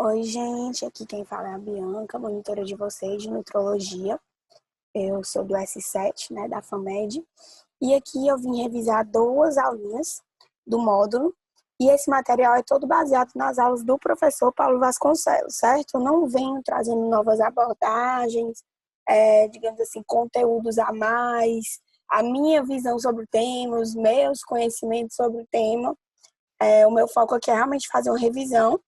Oi, gente, aqui quem fala é a Bianca, monitora de vocês de nutrologia. Eu sou do S7, né, da FAMED, e aqui eu vim revisar duas aulinhas do módulo, e esse material é todo baseado nas aulas do professor Paulo Vasconcelos, certo? Eu não venho trazendo novas abordagens, digamos assim, conteúdos a mais, a minha visão sobre o tema, os meus conhecimentos sobre o tema. O meu foco aqui é realmente fazer uma revisão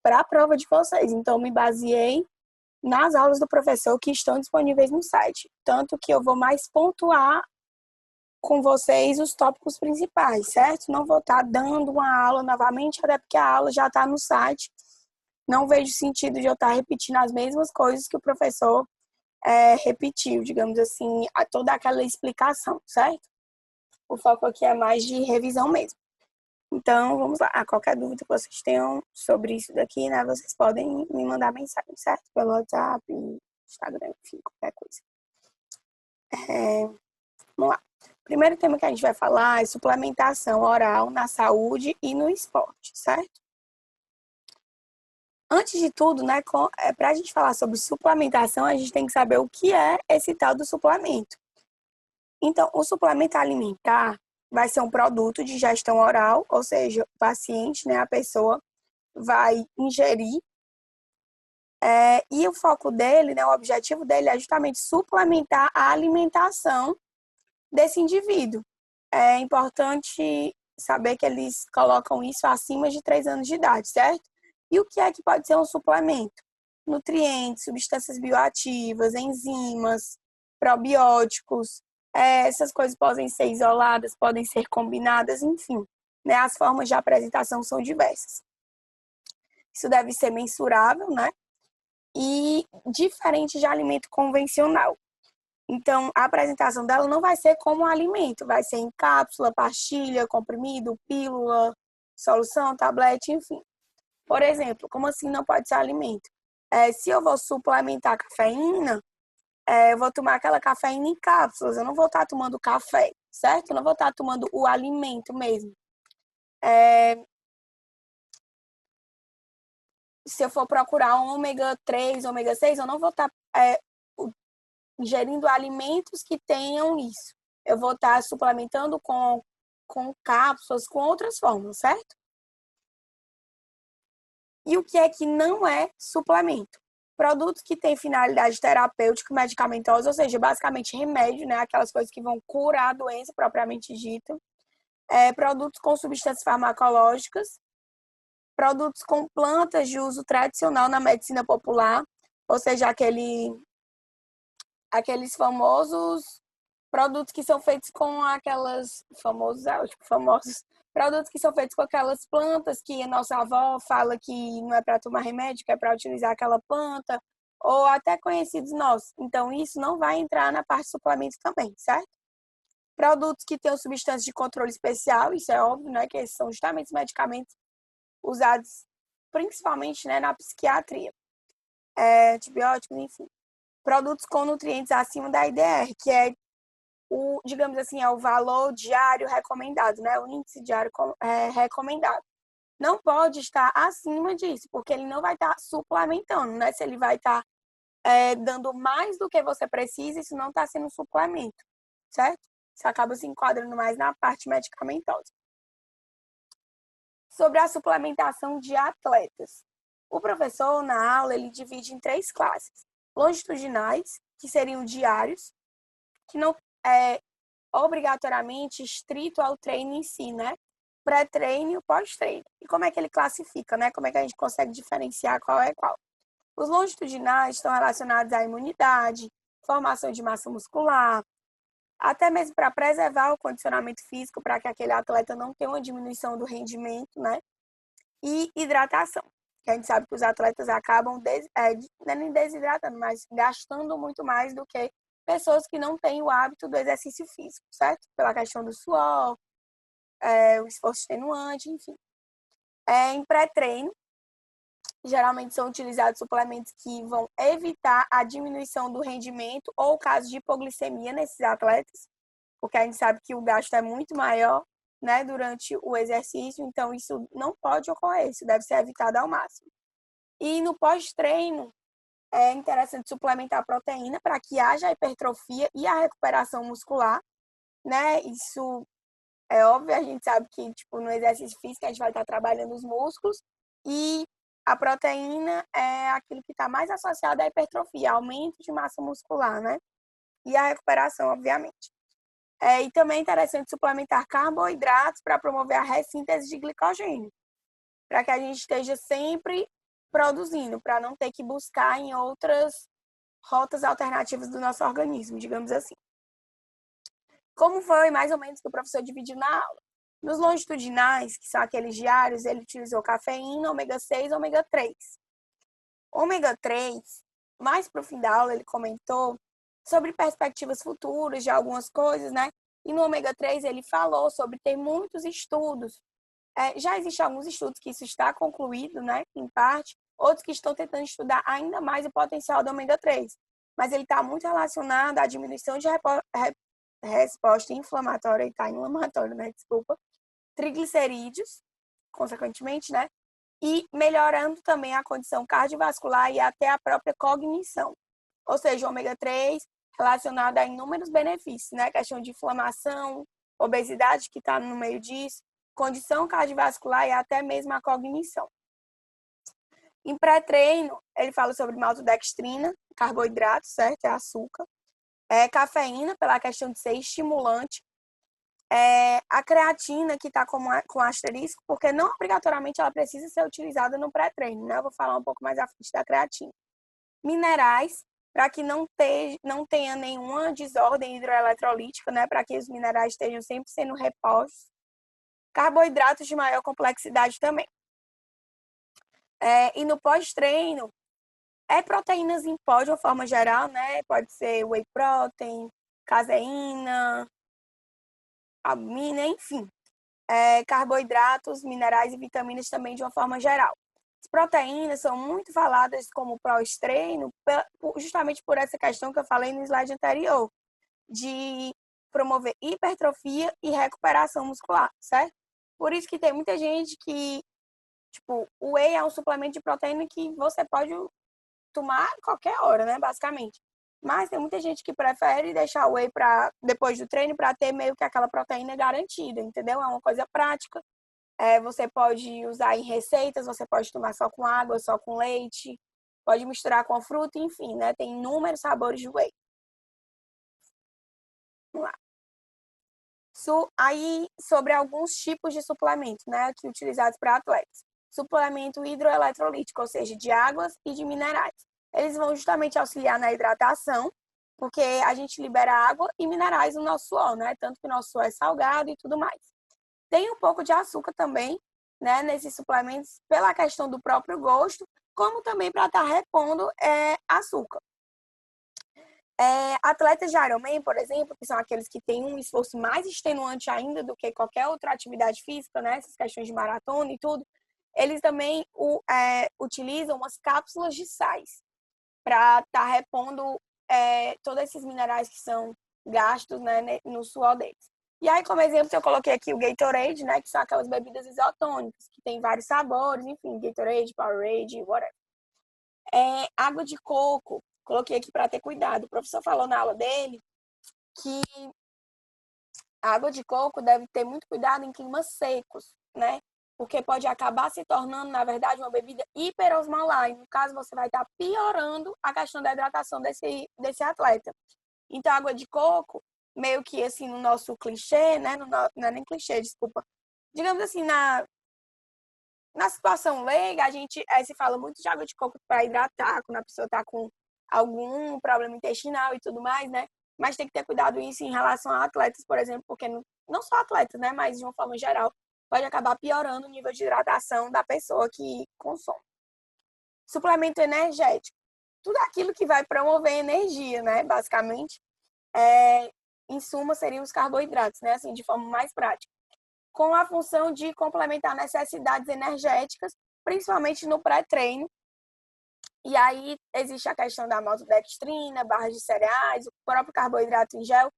para a prova de vocês. Então, me baseei nas aulas do professor que estão disponíveis no site. Tanto que eu vou mais pontuar com vocês os tópicos principais, certo? Não vou estar dando uma aula novamente, até porque a aula já está no site. Não vejo sentido de eu estar repetindo as mesmas coisas que o professor repetiu, digamos assim, toda aquela explicação, certo? O foco aqui é mais de revisão mesmo. Então, vamos lá. Qualquer dúvida que vocês tenham sobre isso daqui, né, vocês podem me mandar mensagem, certo? Pelo WhatsApp, Instagram, enfim, qualquer coisa. Vamos lá. O primeiro tema que a gente vai falar é suplementação oral na saúde e no esporte, certo? Antes de tudo, né, para a gente falar sobre suplementação, a gente tem que saber o que é esse tal do suplemento. Então, o suplemento alimentar vai ser um produto de gestão oral, ou seja, o paciente, né, a pessoa vai ingerir. E o foco dele, né, o objetivo dele é justamente suplementar a alimentação desse indivíduo. É importante saber que eles colocam isso acima de 3 anos de idade, certo? E o que é que pode ser um suplemento? Nutrientes, substâncias bioativas, enzimas, probióticos, essas coisas podem ser isoladas, podem ser combinadas, enfim. Né? As formas de apresentação são diversas. Isso deve ser mensurável, né? E diferente de alimento convencional. Então, a apresentação dela não vai ser como um alimento, vai ser em cápsula, pastilha, comprimido, pílula, solução, tablete, enfim. Por exemplo, como assim não pode ser alimento? Se eu vou suplementar cafeína, eu vou tomar aquela cafeína em cápsulas, eu não vou estar tomando café, certo? Eu não vou estar tomando o alimento mesmo. Se eu for procurar um ômega 3, ômega 6, eu não vou estar ingerindo alimentos que tenham isso. Eu vou estar suplementando com cápsulas, com outras formas, certo? E o que é que não é suplemento? Produtos que têm finalidade terapêutica, medicamentosa, ou seja, basicamente remédio, né? Aquelas coisas que vão curar a doença propriamente dita. Produtos com substâncias farmacológicas, produtos com plantas de uso tradicional na medicina popular, ou seja, aqueles famosos produtos que são feitos com aquelas famosos produtos que são feitos com aquelas plantas que a nossa avó fala que não é para tomar remédio, que é para utilizar aquela planta, ou até conhecidos nossos. Então, isso não vai entrar na parte de suplemento também, certo? Produtos que tenham substâncias de controle especial, isso é óbvio, né? Que esses são justamente os medicamentos usados principalmente, né, na psiquiatria. Antibióticos, enfim. Produtos com nutrientes acima da IDR, que é digamos assim, é o valor diário recomendado, né? O índice diário recomendado. Não pode estar acima disso, porque ele não vai estar suplementando, né? Se ele vai estar dando mais do que você precisa, isso não está sendo um suplemento, certo? Isso acaba se enquadrando mais na parte medicamentosa. Sobre a suplementação de atletas. O professor, na aula, ele divide em 3 classes. Longitudinais, que seriam diários, que não obrigatoriamente estrito ao treino em si, né? Pré-treino e pós-treino. E como é que ele classifica, né? Como é que a gente consegue diferenciar qual é qual? Os longitudinais estão relacionados à imunidade, formação de massa muscular, até mesmo para preservar o condicionamento físico, para que aquele atleta não tenha uma diminuição do rendimento, né? E hidratação, que a gente sabe que os atletas acabam nem desidratando, mas gastando muito mais do que pessoas que não têm o hábito do exercício físico, certo? Pela questão do suor, o esforço extenuante, enfim. Em pré-treino, geralmente são utilizados suplementos que vão evitar a diminuição do rendimento ou o caso de hipoglicemia nesses atletas, porque a gente sabe que o gasto é muito maior, né, durante o exercício, então isso não pode ocorrer, isso deve ser evitado ao máximo. E no pós-treino, é interessante suplementar proteína para que haja a hipertrofia e a recuperação muscular, né? Isso é óbvio, a gente sabe que, tipo, no exercício físico a gente vai estar trabalhando os músculos e a proteína é aquilo que está mais associado à hipertrofia, aumento de massa muscular, né? E a recuperação, obviamente. E também é interessante suplementar carboidratos para promover a ressíntese de glicogênio, para que a gente esteja sempre produzindo, para não ter que buscar em outras rotas alternativas do nosso organismo, digamos assim. Como foi mais ou menos que o professor dividiu na aula? Nos longitudinais, que são aqueles diários, ele utilizou cafeína, ômega 6 ômega 3. Ômega 3, mais para o fim da aula, ele comentou sobre perspectivas futuras de algumas coisas, né? E no ômega 3 ele falou sobre ter muitos estudos. Já existem alguns estudos que isso está concluído, né? Em parte, outros que estão tentando estudar ainda mais o potencial do ômega 3. Mas ele está muito relacionado à diminuição de resposta inflamatória, e tá inflamatório, né? Desculpa. Triglicerídeos, consequentemente, né? E melhorando também a condição cardiovascular e até a própria cognição. Ou seja, o ômega 3 relacionado a inúmeros benefícios, né? Questão de inflamação, obesidade que está no meio disso, condição cardiovascular e até mesmo a cognição. Em pré-treino, ele fala sobre maltodextrina, carboidrato, certo? É açúcar. Cafeína, pela questão de ser estimulante. A creatina, que está com asterisco, porque não obrigatoriamente ela precisa ser utilizada no pré-treino, né? Eu vou falar um pouco mais à frente da creatina. Minerais, para que não tenha nenhuma desordem hidroeletrolítica, né? Para que os minerais estejam sempre sendo repostos. Carboidratos de maior complexidade também. E no pós-treino, proteínas em pó de uma forma geral, né? Pode ser whey protein, caseína, albumina, enfim. Carboidratos, minerais e vitaminas também de uma forma geral. As proteínas são muito faladas como pós-treino, justamente por essa questão que eu falei no slide anterior, de promover hipertrofia e recuperação muscular, certo? Por isso que tem muita gente que, tipo, o whey é um suplemento de proteína que você pode tomar a qualquer hora, né, basicamente. Mas tem muita gente que prefere deixar o whey para depois do treino para ter meio que aquela proteína garantida, entendeu? É uma coisa prática. Você pode usar em receitas, você pode tomar só com água, só com leite, pode misturar com a fruta, enfim, né? Tem inúmeros sabores de whey. Vamos lá. Aí, sobre alguns tipos de suplementos, né, aqui utilizados para atletas. Suplemento hidroeletrolítico, ou seja, de águas e de minerais. Eles vão justamente auxiliar na hidratação, porque a gente libera água e minerais no nosso suor, né? Tanto que o nosso suor é salgado e tudo mais. Tem um pouco de açúcar também, né, nesses suplementos, pela questão do próprio gosto, como também para estar repondo açúcar. Atletas de Ironman, por exemplo, que são aqueles que têm um esforço mais extenuante ainda do que qualquer outra atividade física, né, essas questões de maratona e tudo, eles também utilizam umas cápsulas de sais para estar repondo todos esses minerais que são gastos, né, no suor deles. E aí, como exemplo, eu coloquei aqui o Gatorade, né, que são aquelas bebidas isotônicas, que tem vários sabores, enfim, Gatorade, Powerade, whatever. Água de coco, coloquei aqui para ter cuidado. O professor falou na aula dele que a água de coco deve ter muito cuidado em climas secos, né? Porque pode acabar se tornando, na verdade, uma bebida hiperosmolar. E, no caso, você vai estar piorando a questão da hidratação desse atleta. Então, a água de coco, meio que assim, no nosso clichê, né? Não é nem clichê, desculpa. Digamos assim, na situação leiga, a gente se fala muito de água de coco para hidratar, quando a pessoa está com algum problema intestinal e tudo mais, né? Mas tem que ter cuidado isso em relação a atletas, por exemplo, porque não só atletas, né? Mas de uma forma geral, pode acabar piorando o nível de hidratação da pessoa que consome. Suplemento energético. Tudo aquilo que vai promover energia, né? Basicamente, em suma, seriam os carboidratos, né? Assim, de forma mais prática, com a função de complementar necessidades energéticas, principalmente no pré-treino. E aí existe a questão da maltodextrina, barras de cereais, o próprio carboidrato em gel.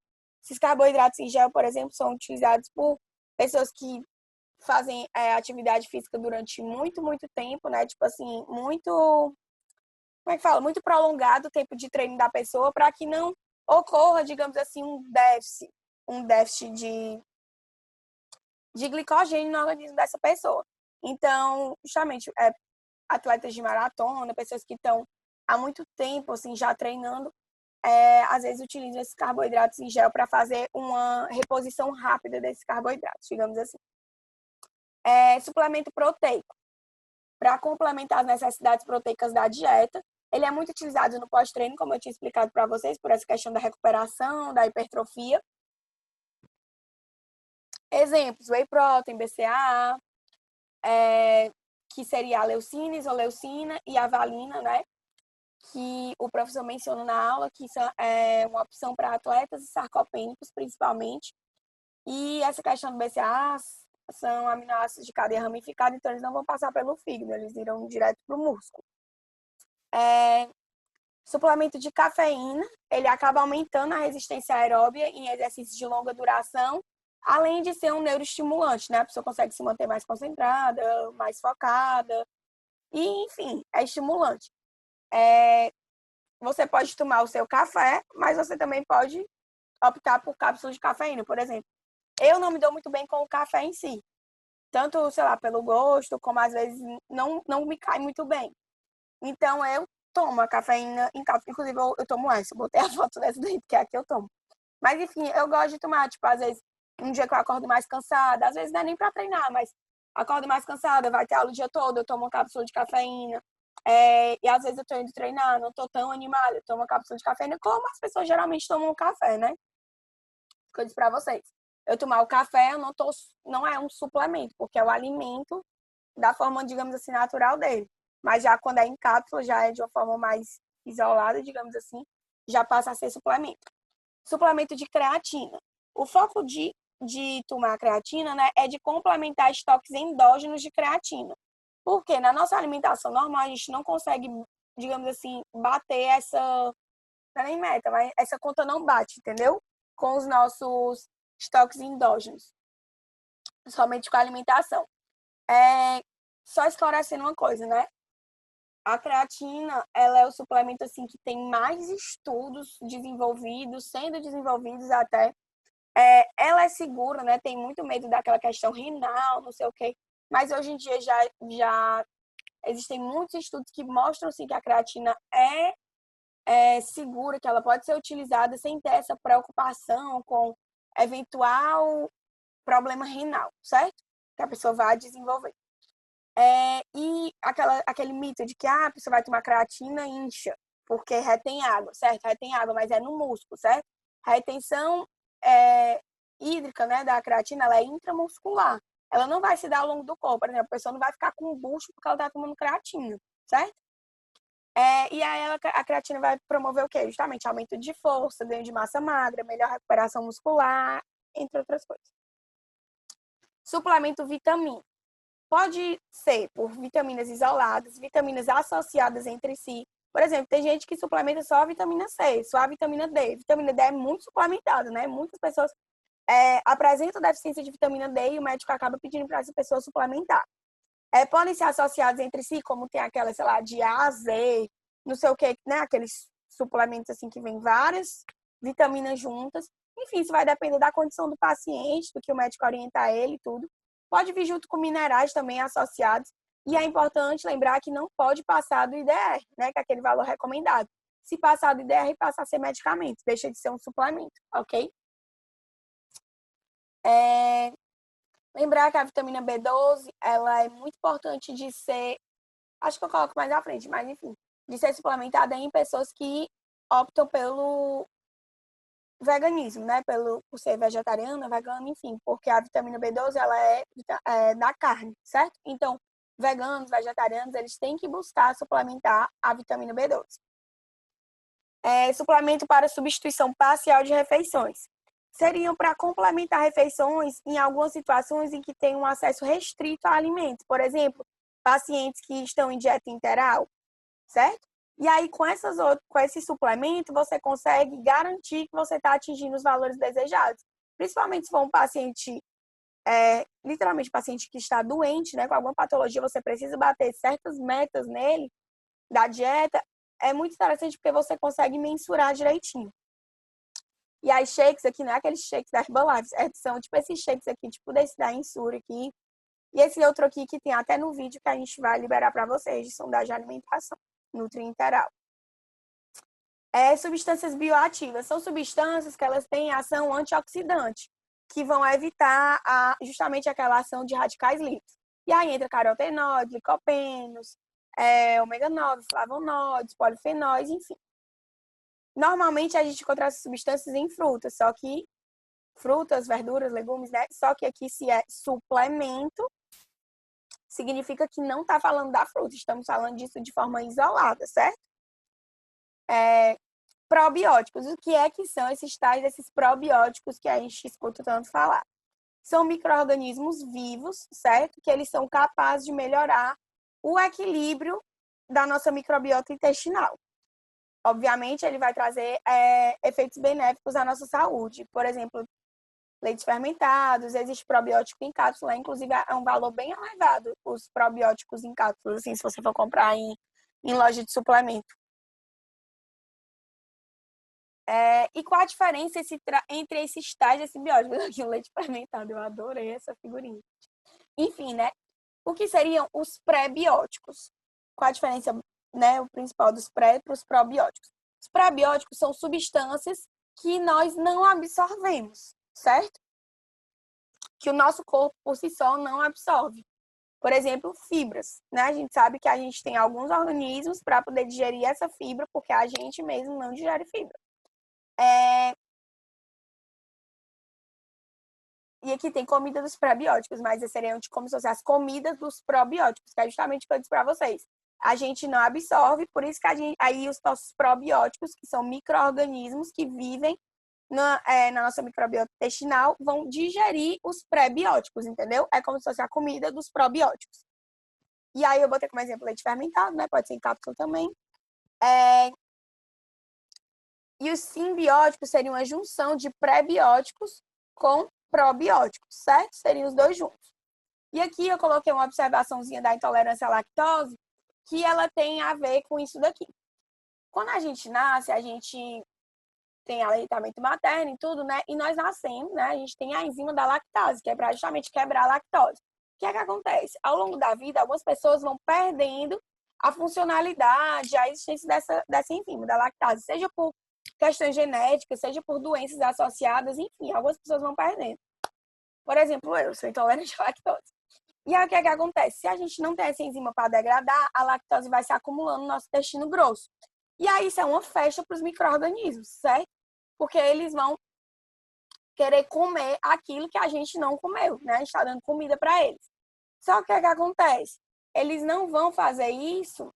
Esses carboidratos em gel, por exemplo, são utilizados por pessoas que fazem atividade física durante muito, muito tempo, né? Tipo assim, muito, como é que fala? Muito prolongado o tempo de treino da pessoa para que não ocorra, digamos assim, um déficit de glicogênio no organismo dessa pessoa. Então, justamente, atletas de maratona, pessoas que estão há muito tempo assim, já treinando, às vezes utilizam esses carboidratos em gel para fazer uma reposição rápida desses carboidratos, digamos assim. Suplemento proteico. Para complementar as necessidades proteicas da dieta, ele é muito utilizado no pós-treino, como eu tinha explicado para vocês, por essa questão da recuperação, da hipertrofia. Exemplos, whey protein, BCAA, que seria a leucina, isoleucina e a valina, né? Que o professor menciona na aula, que é uma opção para atletas sarcopênicos, principalmente. E essa questão do BCAA são aminoácidos de cadeia ramificada, então eles não vão passar pelo fígado, eles irão direto para o músculo. Suplemento de cafeína, ele acaba aumentando a resistência aeróbia em exercícios de longa duração, além de ser um neuroestimulante, né? A pessoa consegue se manter mais concentrada, mais focada, e, enfim, é estimulante. Você pode tomar o seu café, mas você também pode optar por cápsulas de cafeína, por exemplo. Eu não me dou muito bem com o café em si, tanto, sei lá, pelo gosto, como às vezes não me cai muito bem. Então, eu tomo a cafeína em cápsula. Inclusive, eu tomo essa. Eu botei a foto dessa daí, porque é a que eu tomo. Mas, enfim, eu gosto de tomar, tipo, às vezes, um dia que eu acordo mais cansada. Às vezes não é nem pra treinar, mas acordo mais cansada, vai ter aula o dia todo, eu tomo uma cápsula de cafeína. E às vezes eu tô indo treinar, não tô tão animada, eu tomo uma cápsula de cafeína, como as pessoas geralmente tomam café, né? Que eu disse pra vocês. Eu tomar o café, não é um suplemento, porque é o alimento da forma, digamos assim, natural dele. Mas já quando é em cápsula, já é de uma forma mais isolada, digamos assim, já passa a ser suplemento. Suplemento de creatina. O foco de tomar creatina, né, é de complementar estoques endógenos de creatina. Porque na nossa alimentação normal, a gente não consegue, digamos assim, bater essa, não é nem meta, mas essa conta não bate, entendeu? Com os nossos estoques endógenos. Somente com a alimentação. Só esclarecendo uma coisa, né? A creatina, ela é o suplemento assim que tem mais estudos desenvolvidos, sendo desenvolvidos até. Ela é segura, né? Tem muito medo daquela questão renal, não sei o quê. Mas hoje em dia já existem muitos estudos que mostram assim, que a creatina é segura, que ela pode ser utilizada sem ter essa preocupação com eventual problema renal, certo? Que a pessoa vai desenvolver. E aquele mito de que a pessoa vai tomar creatina e incha, porque retém água, certo? Retém água, mas é no músculo, certo? A retenção hídrica, né, da creatina, ela é intramuscular. Ela não vai se dar ao longo do corpo. Por exemplo, a pessoa não vai ficar com um bucho porque ela está tomando creatina, certo? E aí a creatina vai promover o quê? Justamente aumento de força, ganho de massa magra, melhor recuperação muscular, entre outras coisas. Suplemento vitamínico. Pode ser por vitaminas isoladas, vitaminas associadas entre si. Por exemplo, tem gente que suplementa só a vitamina C, só a vitamina D. Vitamina D é muito suplementada, né? Muitas pessoas apresentam deficiência de vitamina D e o médico acaba pedindo para essa pessoa suplementar. Podem ser associados entre si, como tem aquela, sei lá, de A a Z, não sei o que, né? Aqueles suplementos assim que vêm várias vitaminas juntas. Enfim, isso vai depender da condição do paciente, do que o médico orienta a ele e tudo. Pode vir junto com minerais também associados. E é importante lembrar que não pode passar do IDR, né? Que é aquele valor recomendado. Se passar do IDR, passa a ser medicamento, deixa de ser um suplemento, ok? Lembrar que a vitamina B12, ela é muito importante de ser, acho que eu coloco mais à frente, mas enfim, de ser suplementada em pessoas que optam pelo veganismo, né? Por ser vegetariana, vegana, enfim, porque a vitamina B12 ela é da carne, certo? Então, veganos, vegetarianos, eles têm que buscar suplementar a vitamina B12. Suplemento para substituição parcial de refeições. Seriam para complementar refeições em algumas situações em que tem um acesso restrito a alimentos. Por exemplo, pacientes que estão em dieta integral, certo? E aí, com esse suplemento, você consegue garantir que você está atingindo os valores desejados. Principalmente se for um paciente literalmente paciente que está doente, né, com alguma patologia, você precisa bater certas metas nele da dieta, é muito interessante porque você consegue mensurar direitinho. E as shakes aqui, não é aqueles shakes da Herbalife, são tipo esses shakes aqui, tipo desse da Ensure aqui, e esse outro aqui que tem até no vídeo que a gente vai liberar para vocês, de sondagem de alimentação, nutriinteral. Substâncias bioativas, são substâncias que elas têm ação antioxidante, que vão evitar justamente aquela ação de radicais livres. E aí entra carotenoides, licopenos, ômega 9, flavonoides, polifenóis, enfim. Normalmente a gente encontra essas substâncias em frutas, só que frutas, verduras, legumes, né? Só que aqui se é suplemento, significa que não está falando da fruta, estamos falando disso de forma isolada, certo? Probióticos, o que é que são esses probióticos que a gente escuta tanto falar? São micro-organismos vivos, certo? Que eles são capazes de melhorar o equilíbrio da nossa microbiota intestinal. Obviamente, ele vai trazer efeitos benéficos à nossa saúde. Por exemplo, leites fermentados, existe probiótico em cápsula, inclusive é um valor bem elevado os probióticos em cápsulas, assim, se você for comprar em loja de suplemento. E qual a diferença entre esses tais desse biótico? Aqui, o leite fermentado, eu adorei essa figurinha. Enfim, né? O que seriam os pré-bióticos? Qual a diferença, né, o principal dos pré para os probióticos? Os pré-bióticos são substâncias que nós não absorvemos, certo? Que o nosso corpo, por si só, não absorve. Por exemplo, fibras, né? A gente sabe que a gente tem alguns organismos para poder digerir essa fibra, porque a gente mesmo não digere fibra. E aqui tem comida dos probióticos, mas seriam como se fossem as comidas dos probióticos, que é justamente o que eu disse para vocês. A gente não absorve, por isso que aí os nossos probióticos, que são micro-organismos que vivem na nossa microbiota intestinal, vão digerir os pré-bióticos, entendeu? É como se fosse a comida dos probióticos. E aí eu botei como exemplo leite fermentado, né? Pode ser em cápsula também. E os simbióticos seriam uma junção de pré-bióticos com probióticos, certo? Seriam os dois juntos. E aqui eu coloquei uma observaçãozinha da intolerância à lactose, que ela tem a ver com isso daqui. Quando a gente nasce, a gente tem aleitamento materno e tudo, né? E nós nascemos, né? A gente tem a enzima da lactase, que é para justamente quebrar a lactose. O que é que acontece? Ao longo da vida, algumas pessoas vão perdendo a funcionalidade, a existência dessa enzima da lactase, seja por questões genéticas, seja por doenças associadas, enfim, algumas pessoas vão perdendo. Por exemplo, eu sou intolerante à lactose. E aí o que é que acontece? Se a gente não tem essa enzima para degradar, a lactose vai se acumulando no nosso intestino grosso. E aí isso é uma festa para os micro-organismos, certo? Porque eles vão querer comer aquilo que a gente não comeu, né? A gente está dando comida para eles. Só que o que é que acontece? Eles não vão fazer isso.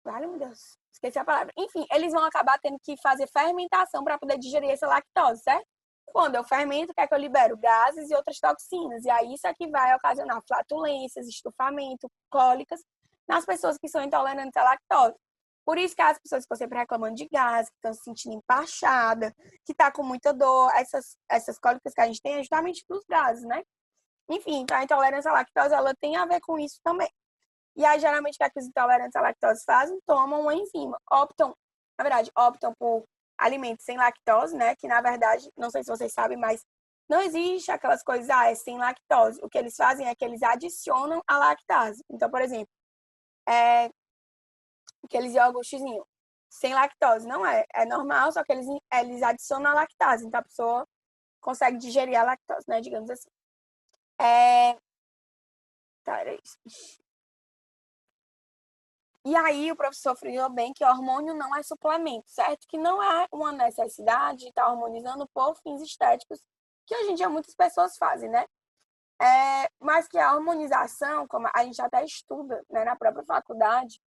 Vale, meu Deus, esqueci a palavra. Enfim, eles vão acabar tendo que fazer fermentação para poder digerir essa lactose, certo? Quando eu fermento, o que é que eu libero? Gases e outras toxinas. E aí isso aqui vai ocasionar flatulências, estufamento, cólicas nas pessoas que são intolerantes à lactose. Por isso que as pessoas que estão sempre reclamando de gás, que estão se sentindo empachada, que está com muita dor, essas cólicas que a gente tem é justamente dos gases, né? Enfim, então a intolerância à lactose, ela tem a ver com isso também. E aí, geralmente, o que é que os intolerantes à lactose fazem? Tomam uma enzima. Optam por alimentos sem lactose, né? Que, na verdade, não sei se vocês sabem, mas não existe aquelas coisas, é sem lactose. O que eles fazem é que eles adicionam a lactase. Então, por exemplo, aqueles iogurtezinhos sem lactose. Não é normal, só que eles adicionam a lactase. Então, a pessoa consegue digerir a lactose, né? Digamos assim. Tá, era isso. E aí o professor frisou bem que hormônio não é suplemento, certo? Que não é uma necessidade de estar hormonizando por fins estéticos, que hoje em dia muitas pessoas fazem, né? Mas que a hormonização, como a gente até estuda, né, na própria faculdade,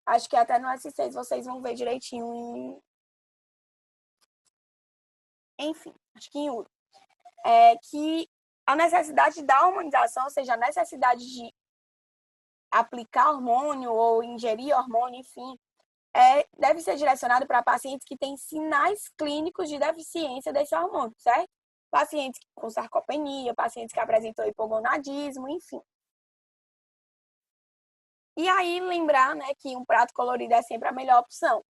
acho que até no S6 vocês vão ver direitinho, enfim, acho que em URO, que a necessidade da hormonização, ou seja, a necessidade de aplicar hormônio ou ingerir hormônio, enfim, deve ser direcionado para pacientes que têm sinais clínicos de deficiência desse hormônio, certo? Pacientes com sarcopenia, pacientes que apresentam hipogonadismo, enfim. E aí lembrar, né, que um prato colorido é sempre a melhor opção.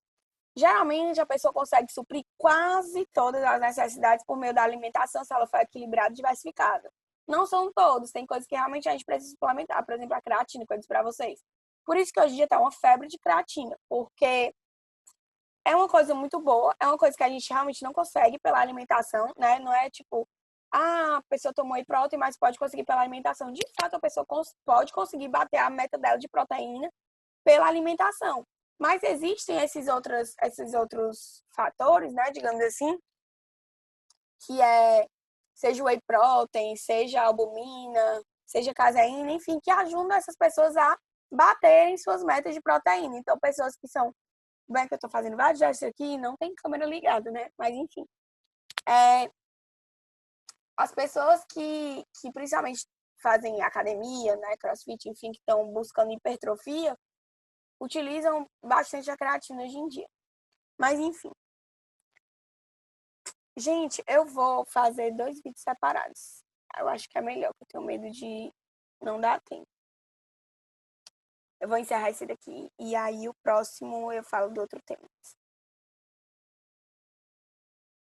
Geralmente a pessoa consegue suprir quase todas as necessidades por meio da alimentação, se ela for equilibrada e diversificada. Não são todos, tem coisas que realmente a gente precisa suplementar, por exemplo, a creatina, que eu disse para vocês. Por isso que hoje em dia tá uma febre de creatina, porque é uma coisa muito boa, é uma coisa que a gente realmente não consegue pela alimentação, né? Não é tipo, a pessoa tomou whey protein, mas pode conseguir pela alimentação. De fato, a pessoa pode conseguir bater a meta dela de proteína pela alimentação. Mas existem esses outros fatores, né, digamos assim, que seja o whey protein, seja a albumina, seja a caseína, enfim, que ajudam essas pessoas a baterem suas metas de proteína. Então, pessoas que são, bem que eu estou fazendo vários gestos aqui, não tem câmera ligada, né? Mas, enfim, as pessoas que principalmente fazem academia, né, crossfit, enfim, que estão buscando hipertrofia, utilizam bastante a creatina hoje em dia. Mas, enfim. Gente, eu vou fazer 2 vídeos separados. Eu acho que é melhor, porque eu tenho medo de não dar tempo. Eu vou encerrar esse daqui e aí o próximo eu falo do outro tema.